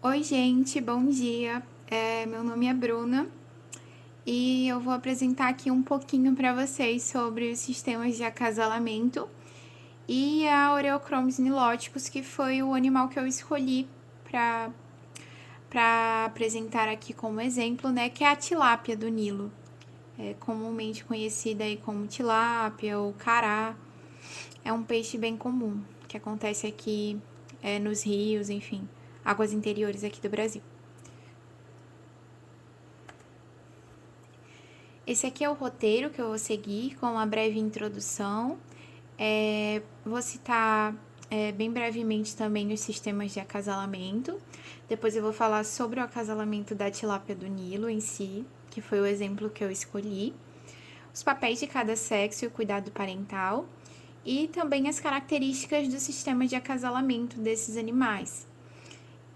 Oi, gente, bom dia. Meu nome é Bruna e eu vou apresentar aqui um pouquinho para vocês sobre os sistemas de acasalamento e a Oreochromis niloticus, que foi o animal que eu escolhi para apresentar aqui como exemplo, né, que é a tilápia do Nilo, comumente conhecida aí como tilápia ou cará. É um peixe bem comum que acontece aqui nos rios, enfim, águas interiores aqui do Brasil. Esse aqui é o roteiro que eu vou seguir com uma breve introdução. Vou citar bem brevemente também os sistemas de acasalamento. Depois eu vou falar sobre o acasalamento da tilápia do Nilo em si, que foi o exemplo que eu escolhi. Os papéis de cada sexo e o cuidado parental. E também as características do sistema de acasalamento desses animais.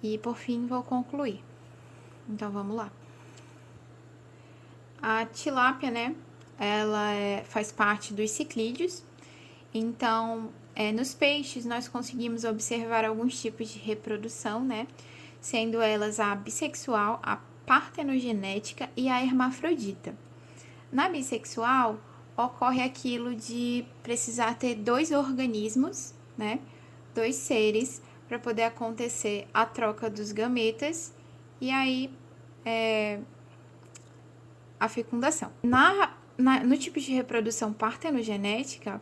E por fim vou concluir. Então vamos lá. A tilápia, né? Ela faz parte dos ciclídeos. Então, nos peixes nós conseguimos observar alguns tipos de reprodução, né? Sendo elas a bissexual, a partenogenética e a hermafrodita. Na bissexual, ocorre aquilo de precisar ter dois organismos, né? Dois seres, para poder acontecer a troca dos gametas e aí a fecundação. No tipo de reprodução partenogenética,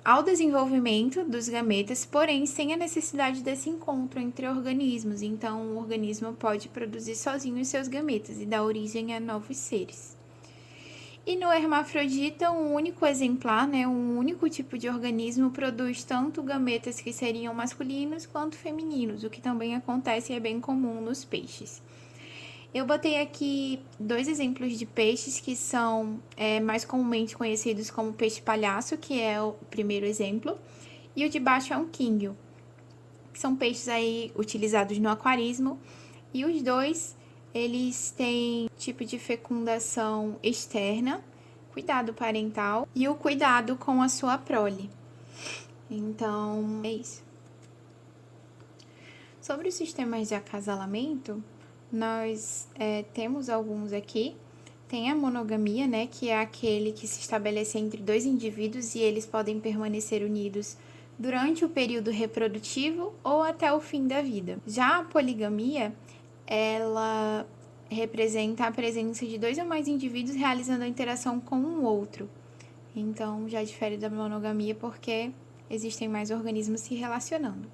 ao desenvolvimento dos gametas, porém sem a necessidade desse encontro entre organismos. Então, o organismo pode produzir sozinho os seus gametas e dar origem a novos seres. E no hermafrodita, um único exemplar, né, um único tipo de organismo produz tanto gametas que seriam masculinos quanto femininos, o que também acontece e é bem comum nos peixes. Eu botei aqui dois exemplos de peixes que são mais comumente conhecidos como peixe palhaço, que é o primeiro exemplo, e o de baixo é um quinguio, que são peixes aí utilizados no aquarismo, e os dois, eles têm tipo de fecundação externa, cuidado parental e o cuidado com a sua prole. Então, é isso. Sobre os sistemas de acasalamento, nós temos alguns aqui. Tem a monogamia, né, que é aquele que se estabelece entre dois indivíduos e eles podem permanecer unidos durante o período reprodutivo ou até o fim da vida. Já a poligamia, ela representa a presença de dois ou mais indivíduos realizando a interação com um outro. Então, já difere da monogamia porque existem mais organismos se relacionando.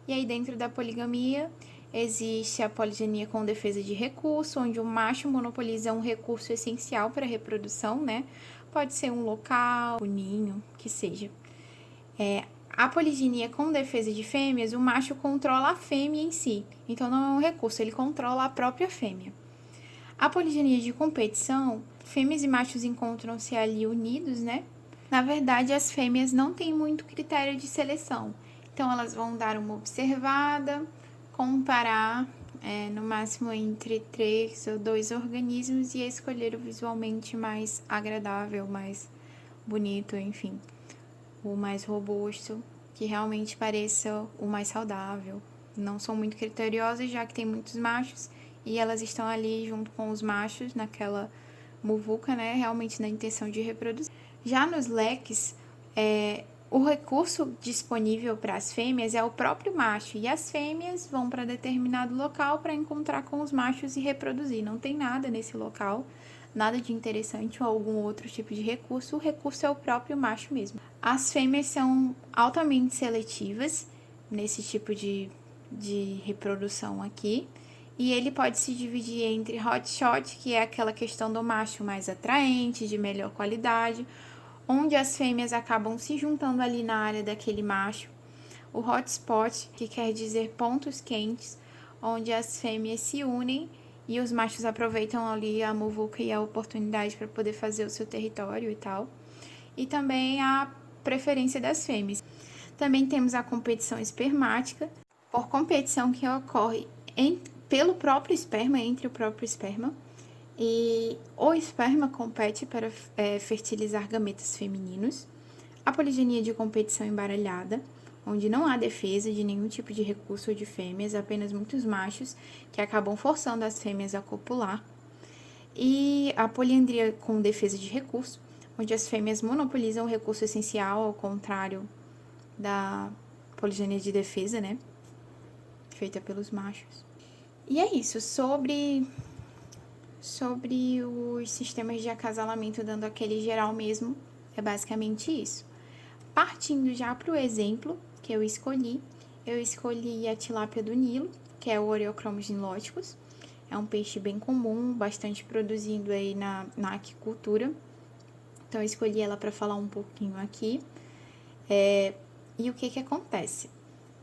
E aí, dentro da poligamia, existe a poligenia com defesa de recurso, onde o macho monopoliza um recurso essencial para a reprodução, né? Pode ser um local, um ninho, que seja. A poliginia com defesa de fêmeas, o macho controla a fêmea em si. Então, não é um recurso, ele controla a própria fêmea. A poliginia de competição, fêmeas e machos encontram-se ali unidos, né? Na verdade, as fêmeas não têm muito critério de seleção. Então, elas vão dar uma observada, comparar no máximo entre 3 ou 2 organismos e escolher o visualmente mais agradável, mais bonito, enfim, o mais robusto, que realmente pareça o mais saudável. Não são muito criteriosas, já que tem muitos machos e elas estão ali junto com os machos naquela muvuca, né, realmente na intenção de reproduzir. Já nos leques, o recurso disponível para as fêmeas é o próprio macho, e as fêmeas vão para determinado local para encontrar com os machos e reproduzir. Não tem nada nesse local, nada de interessante ou algum outro tipo de recurso, o recurso é o próprio macho mesmo. As fêmeas são altamente seletivas nesse tipo de reprodução aqui, e ele pode se dividir entre hotshot, que é aquela questão do macho mais atraente, de melhor qualidade, onde as fêmeas acabam se juntando ali na área daquele macho. O hotspot, que quer dizer pontos quentes, onde as fêmeas se unem e os machos aproveitam ali a muvuca e a oportunidade para poder fazer o seu território e tal. E também a preferência das fêmeas. Também temos a competição espermática, por competição que ocorre pelo próprio esperma, entre o próprio esperma, e o esperma compete para fertilizar gametas femininos. A poliginia de competição embaralhada, onde não há defesa de nenhum tipo de recurso ou de fêmeas, apenas muitos machos que acabam forçando as fêmeas a copular. E a poliandria com defesa de recurso, onde as fêmeas monopolizam o recurso essencial, ao contrário da poligenia de defesa, né? Feita pelos machos. E é isso, sobre os sistemas de acasalamento, dando aquele geral mesmo, é basicamente isso. Partindo já para o exemplo que eu escolhi a tilápia do Nilo, que é o Oreochromos niloticus. É um peixe bem comum, bastante produzido aí na aquicultura. Então, eu escolhi ela para falar um pouquinho aqui. E o que acontece?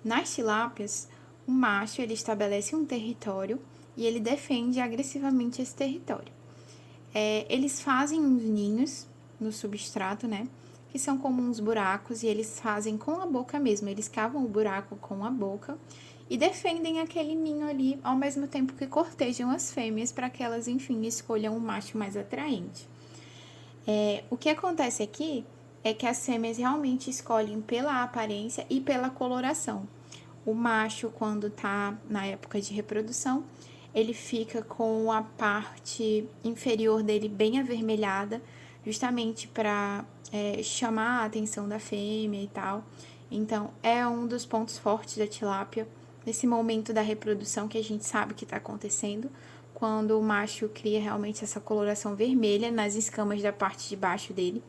Nas tilápias, o macho ele estabelece um território e ele defende agressivamente esse território. Eles fazem uns ninhos no substrato, né? Que são como uns buracos, e eles fazem com a boca mesmo. Eles cavam o buraco com a boca e defendem aquele ninho ali, ao mesmo tempo que cortejam as fêmeas para que elas, enfim, escolham um macho mais atraente. O que acontece aqui é que as fêmeas realmente escolhem pela aparência e pela coloração. O macho, quando tá na época de reprodução, ele fica com a parte inferior dele bem avermelhada, justamente para chamar a atenção da fêmea e tal. Então, é um dos pontos fortes da tilápia, nesse momento da reprodução que a gente sabe que está acontecendo, quando o macho cria realmente essa coloração vermelha nas escamas da parte de baixo dele.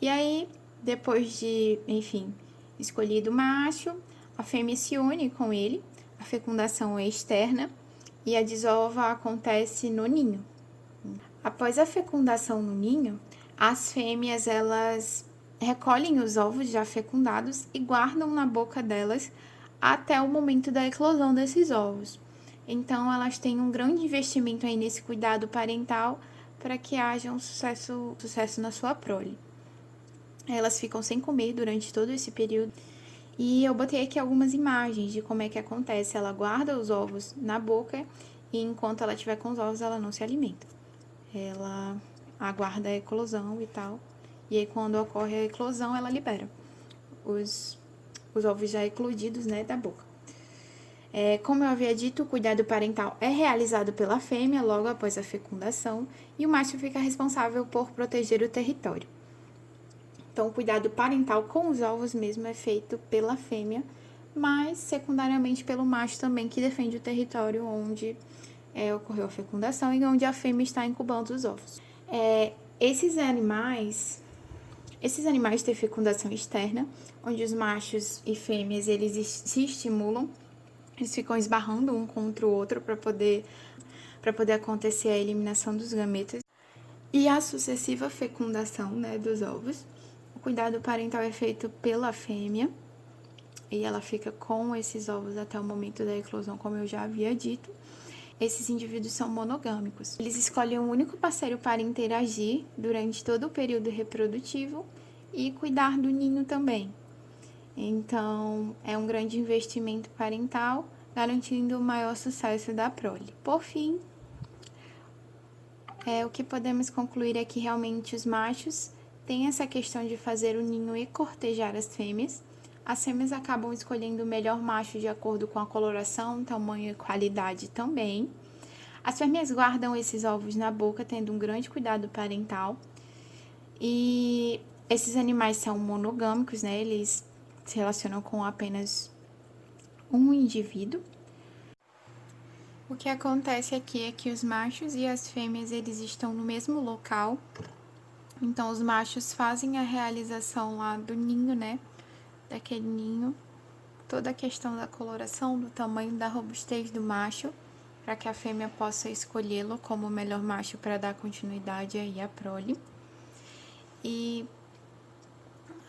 E aí, depois de, enfim, escolhido o macho, a fêmea se une com ele, a fecundação é externa e a desova acontece no ninho. Após a fecundação no ninho, as fêmeas elas recolhem os ovos já fecundados e guardam na boca delas até o momento da eclosão desses ovos. Então, elas têm um grande investimento aí nesse cuidado parental para que haja um sucesso na sua prole. Elas ficam sem comer durante todo esse período. E eu botei aqui algumas imagens de como é que acontece. Ela guarda os ovos na boca e enquanto ela estiver com os ovos, ela não se alimenta. Ela aguarda a eclosão e tal. E aí, quando ocorre a eclosão, ela libera os ovos já eclodidos, né, da boca. Como eu havia dito, o cuidado parental é realizado pela fêmea logo após a fecundação e o macho fica responsável por proteger o território. Então, o cuidado parental com os ovos mesmo é feito pela fêmea, mas secundariamente pelo macho também, que defende o território onde ocorreu a fecundação e onde a fêmea está incubando os ovos. Esses animais têm fecundação externa, onde os machos e fêmeas eles se estimulam, eles ficam esbarrando um contra o outro para poder acontecer a eliminação dos gametas e a sucessiva fecundação, né, dos ovos. O cuidado parental é feito pela fêmea e ela fica com esses ovos até o momento da eclosão, como eu já havia dito. Esses indivíduos são monogâmicos. Eles escolhem um único parceiro para interagir durante todo o período reprodutivo e cuidar do ninho também. Então, é um grande investimento parental, garantindo o maior sucesso da prole. Por fim, o que podemos concluir é que realmente os machos têm essa questão de fazer o ninho e cortejar as fêmeas. As fêmeas acabam escolhendo o melhor macho de acordo com a coloração, tamanho e qualidade também. As fêmeas guardam esses ovos na boca, tendo um grande cuidado parental. E esses animais são monogâmicos, né? Eles se relacionam com apenas um indivíduo. O que acontece aqui é que os machos e as fêmeas, eles estão no mesmo local. Então, os machos fazem a realização lá do ninho, né? Daquele ninho. Toda a questão da coloração, do tamanho, da robustez do macho, para que a fêmea possa escolhê-lo como o melhor macho para dar continuidade aí à prole. E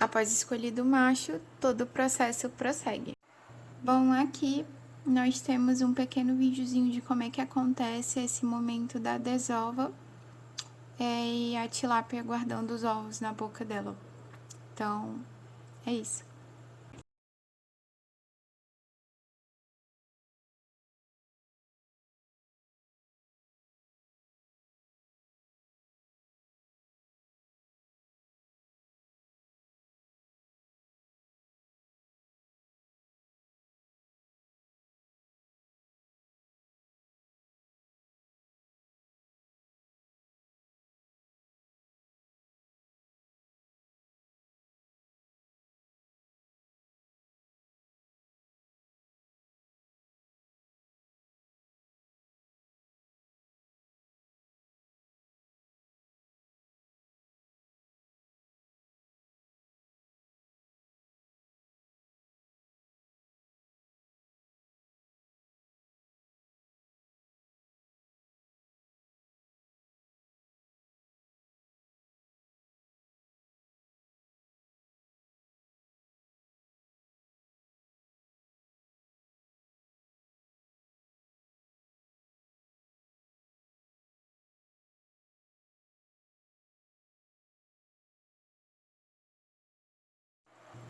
após escolhido o macho, todo o processo prossegue. Bom, aqui nós temos um pequeno videozinho de como é que acontece esse momento da desova e a tilápia guardando os ovos na boca dela. Então, é isso.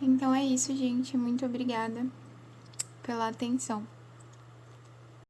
Então é isso, gente. Muito obrigada pela atenção.